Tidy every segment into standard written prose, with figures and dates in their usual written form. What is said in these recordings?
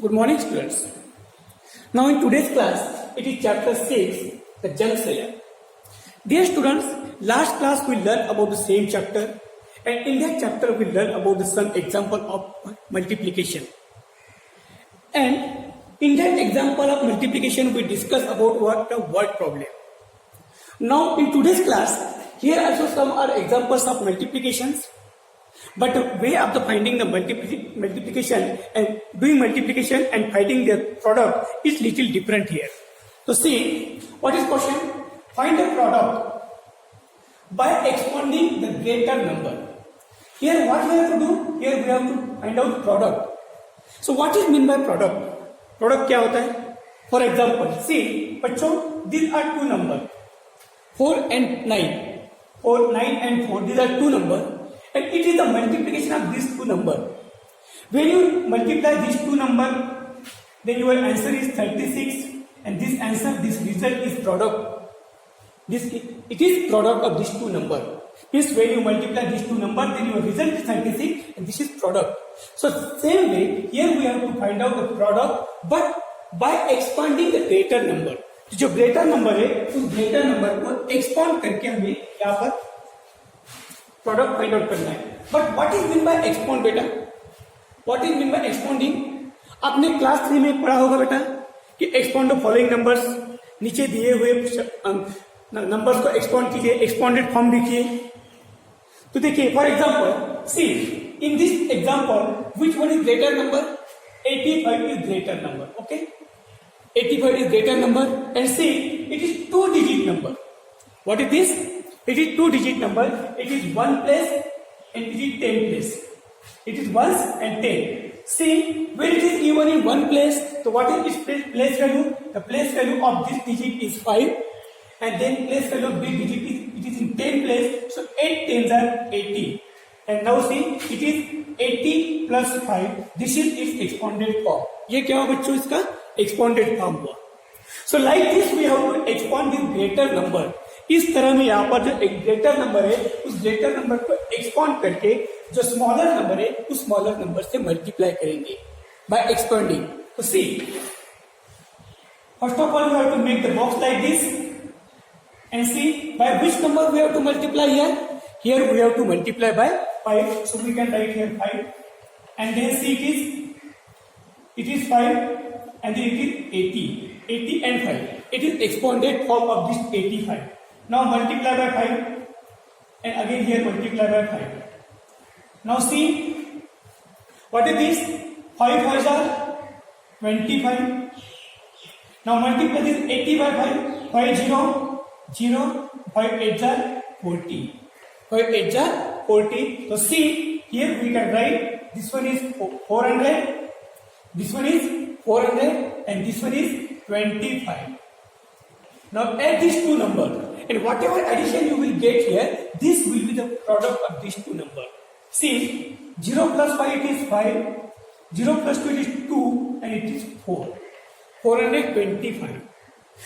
Good morning, students. Now, in today's class, it is chapter 6, the junk seller. Dear students, last class we learned about the same chapter, and in that chapter we learned about some example of multiplication. And in that example of multiplication, we discussed about what the word problem. Now, in today's class, here also some are examples of multiplications. But the way of the finding the multiplication and doing multiplication and finding the product is little different here. So see, what is question? Find the product by expanding the greater number. Here what we have to do? Here we have to find out product. So what is mean by product? Product क्या होता है? For example, see, बच्चों, these are two numbers, 4 and 9. 4, 9 and 4, these are two numbers. And it is the multiplication of these two numbers. When you multiply these two numbers, then your answer is 36, and this answer, this result is product. It is product of these two numbers. Means when you multiply these two numbers, then your result is 36, and this is product. So same way, here we have to find out the product, but by expanding the greater number. जो greater number है, उस greater number को expand करके हमें यहाँ पर product find out करना है. But what is mean by expound बेटा? What is mean by expounding? आपने क्लास 3 में पढ़ा होगा बेटा कि एक्सपाउंड द फॉलोइंग नंबर्स, नीचे दिए हुए नंबर्स को एक्सपाउंड कीजिए, एक्सपाउंडेड फॉर्म लिखिए. तो देखिए for example, see in this example which one is greater number? 85 is greater number. Okay, 85 is greater number, and see it is 2 digit number. What is this? It is 2 digit number. It is 1 place and it is 10 place. It is 1 and 10. See, when it is even in 1 place, so what is its place value? The place value of this digit is 5, and then place value of this digit is in 10 place. So 8 tens are 80. And now see, it is 80 plus 5. This is its expanded form. ये क्या हुआ बच्चों? इसका expanded form हुआ. So like this we have to expand this greater number. इस तरह में यहाँ पर जो एक ग्रेटर नंबर है, उस ग्रेटर नंबर को एक्सपांड करके जो स्मॉलर नंबर है उस स्मॉलर नंबर से मल्टीप्लाई करेंगे बाय एक्सपांडिंग. तो see, first of all we have to make the box like this and see by which number we have to multiply here. Here we have to multiply by 5. So we can write here 5 and then see it is 5 and then it is 80 and 5. It is expanded form of this 85. Now multiply by 5 and again here multiply by 5. Now see, what is this? 5 5s are 25. Now multiply this 80 by 5. 5 0 0, 5 8s are 40. 5 8s are 40. So see, here we can write this one is 400, this one is 400 and this one is 25. Now add these two numbers, and whatever addition you will get here, this will be the product of these two numbers. See, 0 plus 5 it is 5, 0 plus 2 it is 2, and it is 4. 425.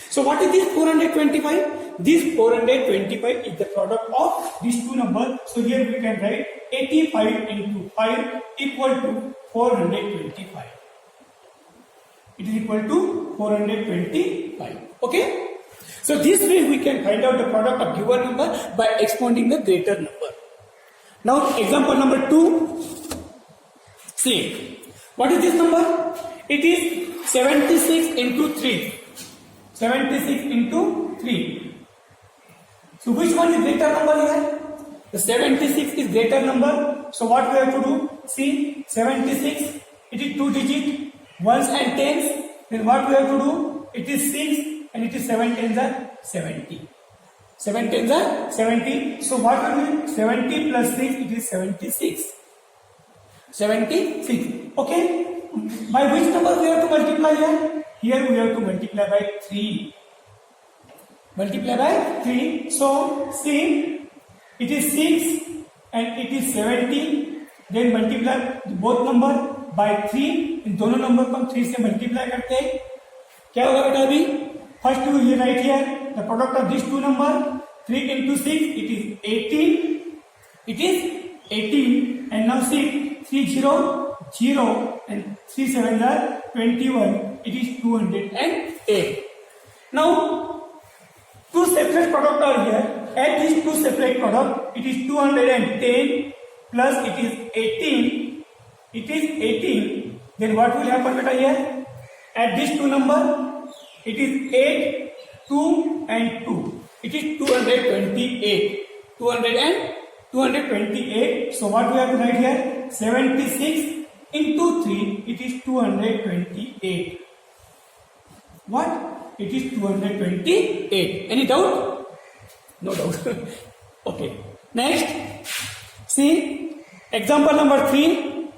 So what is this 425? This 425 is the product of these two numbers. So here we can write 85 into 5 equal to 425. It is equal to 425. Okay? So this way we can find out the product of given number by expanding the greater number. Now example number 2. See, what is this number? It is 76 into 3. 76 into 3. So which one is greater number here? The 76 is greater number. So what we have to do? See, 76, it is 2 digit. 1s and 10s, then what we have to do? It is 6 and it is 7 tens are 70. 7 tens are 70. So what will be 70 plus 6? It is 76. 76. Okay. By which number we have to multiply here? Here we have to multiply by 3. Multiply by 3. So see, it is 6 and it is 70. Then multiply both number by 3. इन दोनों number को हम 3 से multiply करते हैं. क्या होगा बेटा? अभी फर्स्ट ये write here the product of this two number. 3 into 6 it is 18. It is 18 and now see 3 0 0 and 3 7s are 21, it is 208. Now, two separate products are here. Add these two separate products, it is 210 plus it is 18. It is 18. Then what will happen beta here? Add these two numbers. It is 8, 2 and 2. It is 228. 228. So what we have to write here? 76 into 3. It is 228. What? It is 228. Any doubt? No doubt. Okay. Next. See. Example number 3.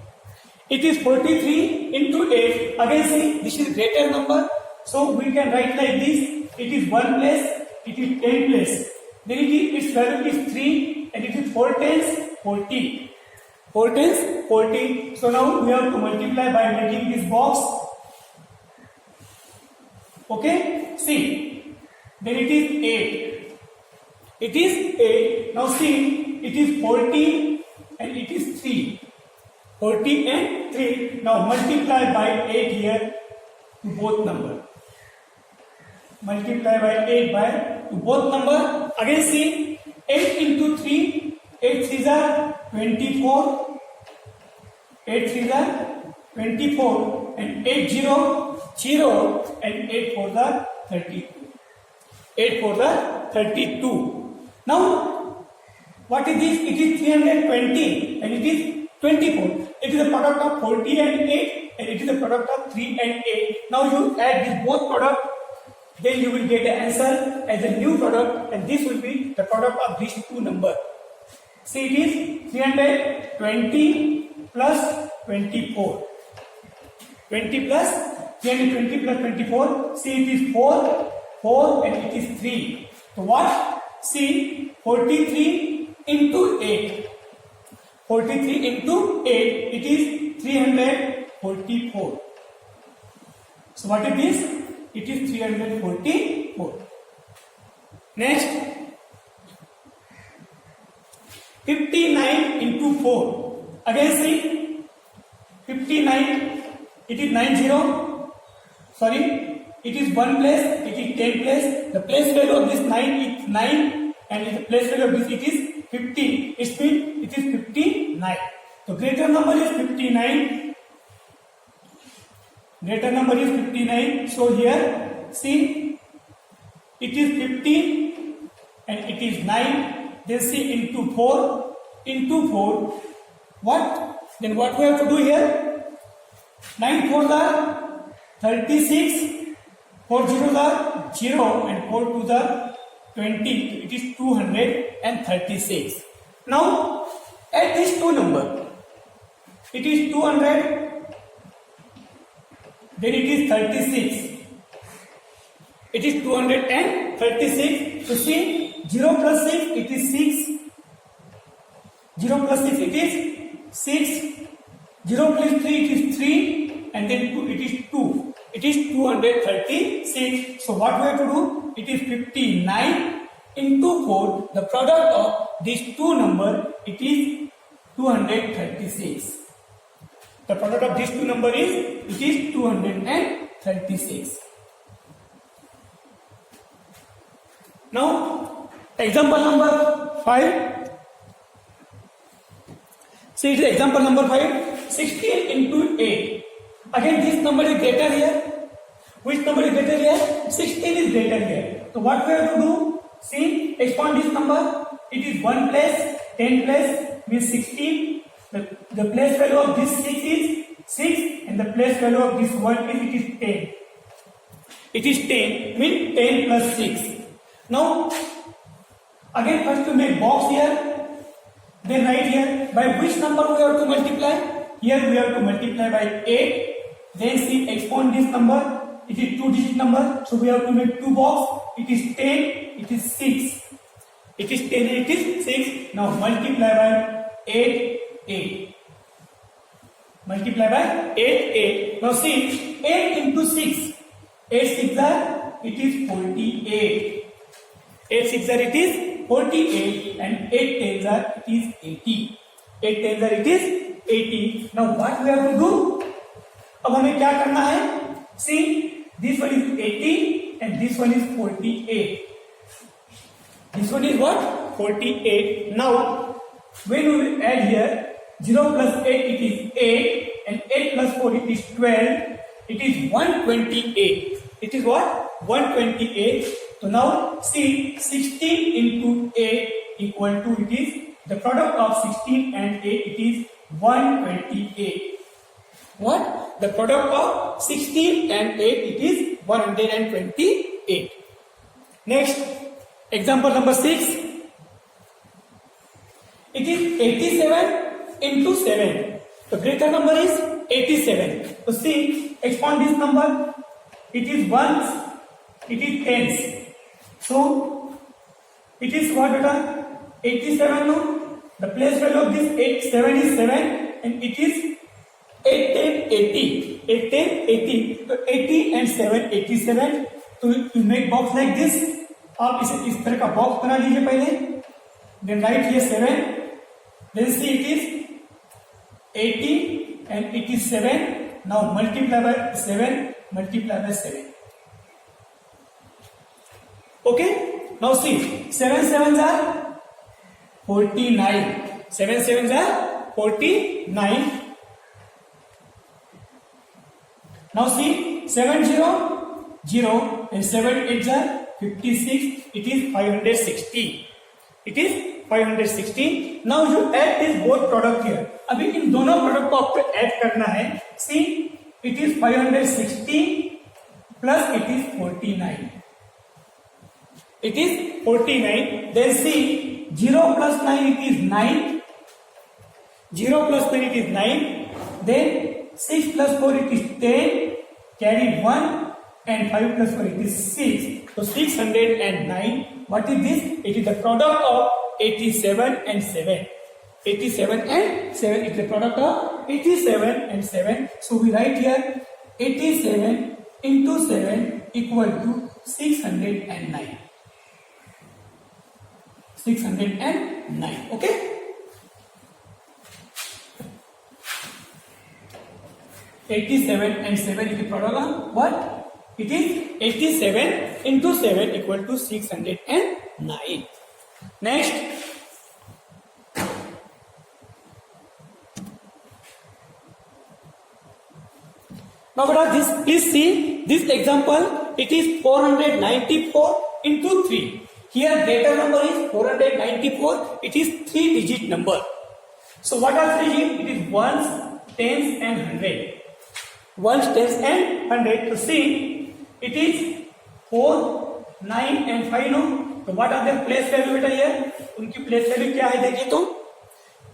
It is 43 into 8. Again see. This is greater number. So we can write like this. It is 1 place. It is 10 place. Then its value is 3 and it is 4 tens 40. 4 tens 40. So now we have to multiply by making this box. Okay. See. Then it is 8. It is 8. Now see. It is 40 and it is 3. 40 and 3. Now multiply by 8 here to both numbers. Multiply by 8 by to both number. Again see 8 into 3. 8 3s are 24. 8 3s are 24 and 8 0 0 and 8 4s are 32. 8 4s are 32. Now what is this? It is 320 and it is 24. It is a product of 40 and 8 and it is a product of 3 and 8. Now you add these both products. Then you will get the answer as a new product and this will be the product of these two numbers. See it is 320 plus 24. 20 plus 320 plus 24. See it is 4. 4 and it is 3. So what? See 43 into 8. 43 into 8. It is 344. So what is this? It is 344. Next, 59 into 4. Again see, 59, it is 90. Sorry, it is 1 place, it is 10 place. The place value of this 9 is 9 and the place value of this it is 15. It means it is 59. So greater number is 59. Greater number is 59. So here, see, it is 15 and it is 9. Then see into 4. Into 4. What? Then what we have to do here? 9 4s are 36. 4 zeros are 0 and 4 2s are 20. It is 236. Now, add these two numbers. It is 200. Then it is 36. It is 236. So see, 0 plus 6, it is 6. 0 plus 6, it is 6. 0 plus 3, it is 3. And then 2, it is 2. It is 236. So what we have to do? It is 59 into 4. The product of these two numbers, it is 236. The product of these two numbers is 236. Now, example number 5. See, it is example number 5. 16 into 8. Again, this number is greater here. Which number is greater here? 16 is greater here. So, what we have to do? See, expand this number. It is 1 place, 10 place means 16. The place value of this 6 is 6 and the place value of this 1 is 10. It is 10 means 10 plus 6. Now again first to make box here, then write here by which number we have to multiply. Here we have to multiply by 8. Then see expand this number. It is 2-digit number, so we have to make two box. It is 10. It is 6. It is 10 and it is 6. Now multiply by 8. 8. Multiply by 8. Now see 8 into 6. 8 6 are it is 48. 8 6 are it is 48 and 8 10s are it is 80. 8 10s are it is 80. Now what we have to do? अब हमें क्या करना है, see this one is 80 and this one is 48. This one is what? 48. Now when we will add here 0 plus 8 it is 8 and 8 plus 4 it is 12. It is 128. It is what? 128. So now see 16 into 8 equal to, it is the product of 16 and 8, it is 128. What? The product of 16 and 8, it is 128. Next, example number 6. It is 87 into 7. The greater number is 87. So see, expand this number. It is ones, it is tens. So it is what beta? 87 no? The place value of this 7 is 7 and it is 8 10 80. 8 10 80. So 80 and 7 87. तो you make box like this. आप इसे इस तरह का box बना लीजिए पहले. Then write here 7. Then see it is 80 and it is 7. Now multiply by 7. Multiply by 7. Okay. Now see 7 sevens are 49. 7 sevens are 49. Now see 7 0 0 and 7 8s are 56. It is 560. It is 560. Now you add this both product here. अभी इन दोनों product को आपको add करना है. See, it is 560 plus it is 49. It is 49. Then see 0 plus 9 it is 9. 0 plus 9 it is 9. Then 6 plus 4 it is 10. Carry 1 and 5 plus 4 it is 6. So 609. What is this? It is the product of 87 and 7. 87 and 7. It is the product of 87 and 7. So we write here 87 into 7 equal to 609. 609. Okay. Eighty-seven and 7 is the product of what? It is 87 into 7 equal to 609. Next. Now this, please see this example. It is 494 into 3. Here greater number is 494. It is 3-digit number. So what are 3 digits? It is ones, tens and 100. Ones, tens and 100. To see, it is 4, 9 and 5 no. So what are their place value beta here? उनकी place value क्या है देखिए तो.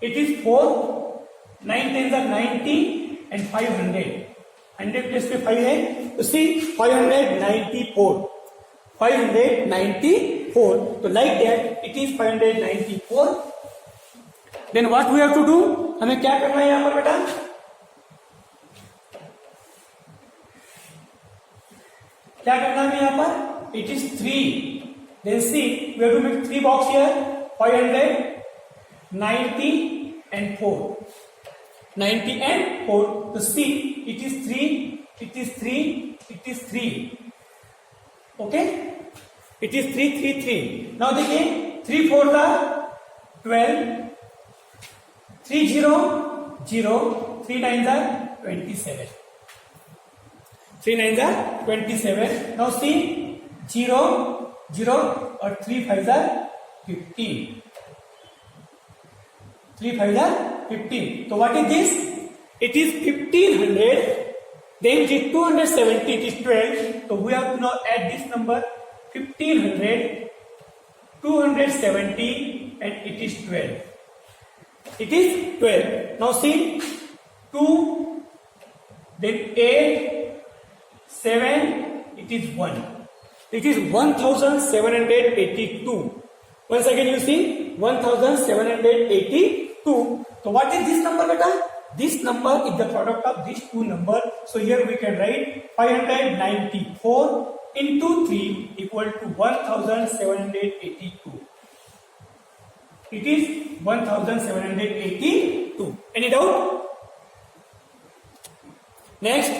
It is 4, 9 tens are 90 and 500. 100 place पे 5 है. तो see 594. 594. So like that, it is 594. Then what we have to do? हमें क्या करना है यहाँ पर बेटा? क्या करना है यहाँ पर? It is 3. Then see, we have to make 3 box here. 590 and 4. 90 and 4. So see, it is 3. It is 3. It is 3. Okay? It is 3, 3, 3. Now देखिए 3 4 का 12. 3 0 0. 3 9 का 27. 3 9 are 27. Now see 0 0 or 3 5 are 15. 3 5 are 15. So what is this? It is 1500. Then it is 270. It is 12. So we have to now add this number 1500, 270 and it is 12. It is 12. Now see 2, then 8, 7, it is 1. It is 1782. Once again you see 1782. So what is this number beta? This number is the product of these two numbers. So here we can write 594 into 3 equal to 1782. It is 1782. Any doubt? Next,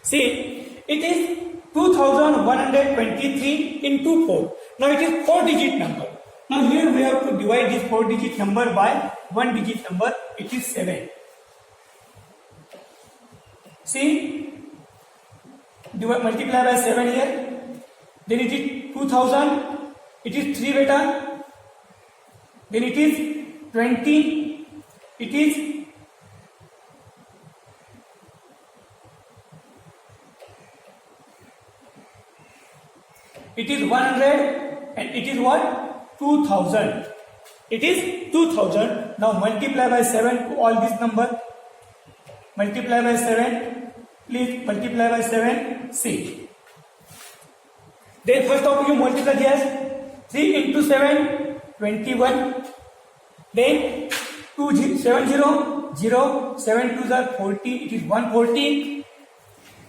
see, it is 2123 into 4. Now it is 4-digit number. Now here we have to divide this 4-digit number by 1-digit number. It is 7. See, multiply by 7 here. Then it is 2000. It is 3 beta. Then it is 20. It is 100, and it is what? 2000. It is 2000. Now multiply by 7 to all this number. Multiply by 7. Please multiply by 7. See. Then first of all you multiply this. 3 into 7, 21. Then 2 7 0 0 7 2 are 40. It is 140.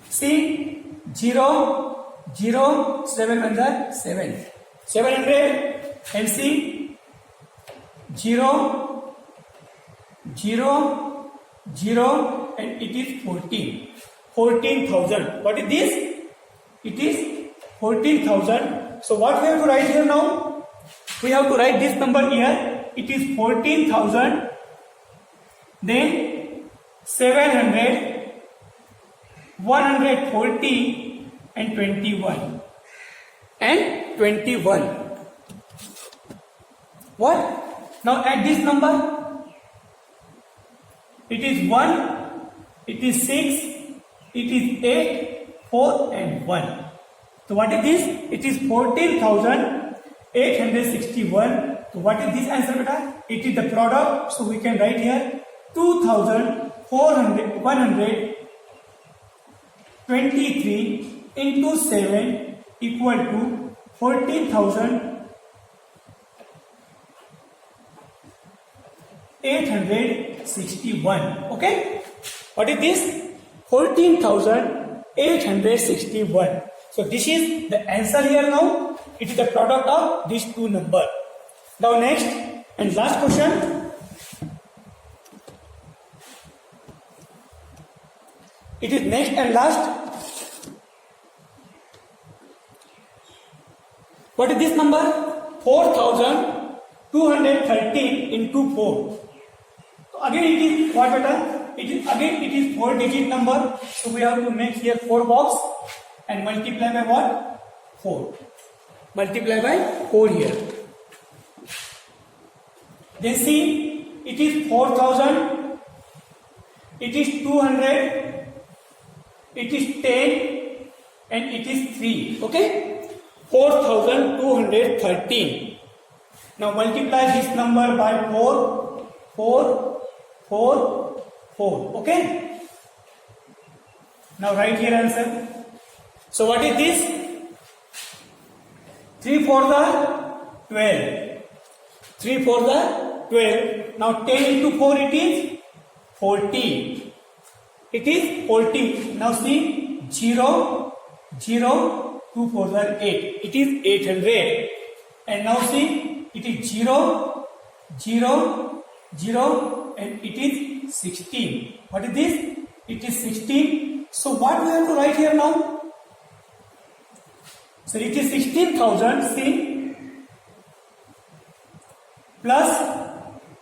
See, 0 0 7 1 are 7. 700. And see, 0 0 0 and it is 14. 14,000. What is this? It is 14,000. So what we have to write here now? We have to write this number here. It is 14,000. Then 700, 140 and 21. And 21. What? Now add this number. It is 1, it is 6, it is 8, 4 and 1. So what is this? It is 14,861. So what is this answer, beta? It is the product. So we can write here 2,123 into 7 equal to 14,861. Okay? What is this? 14,861. So this is the answer here now. It is the product of these two numbers. Now next and last question. It is next and last. What is this number? 4,213 into 4. So again it is what beta? It is 4-digit number. So we have to make here 4 box and multiply by what? 4. Multiply by 4 here. Then see, it is 4,000. It is 200. It is 10 and it is 3. Okay? 4,213. Now multiply this number by 4, 4, 4, 4. Okay? Now write here answer. So what is this? 3 for the 12. 3 for the 12. Now 10 into 4 it is 40. It is 40. Now see, 0, 0, 2 for the 8. It is 800. And now see, it is 0, 0, 0 and it is 16. What is this? It is 16. So what we have to write here now? So it is 16,000, see, plus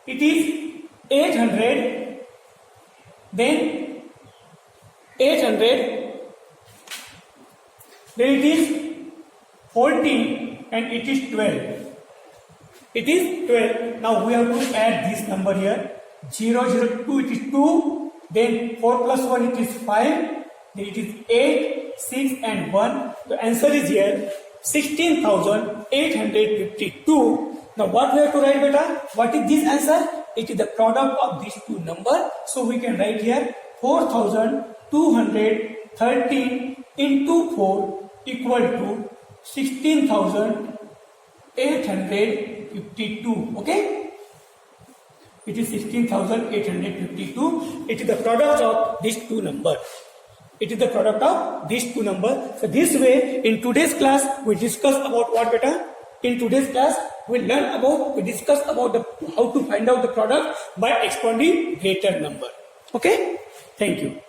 it is 800, then 800, then it is 14 and it is 12. It is 12. Now we have to add this number here. 0, 0, 2, it is 2. Then 4 plus 1, it is 5. Then it is 8, 6 and 1. The answer is here 16,852. Now what we have to write, beta? What is this answer? It is the product of these two numbers. So we can write here 4,213 into 4 equal to 16,852. Okay? It is 16,852. It is the product of these two numbers. It is the product of these two numbers. So this way, in today's class, we discuss about what, beta? In today's class, we discuss about how to find out the product by expanding greater number. Okay? Thank you.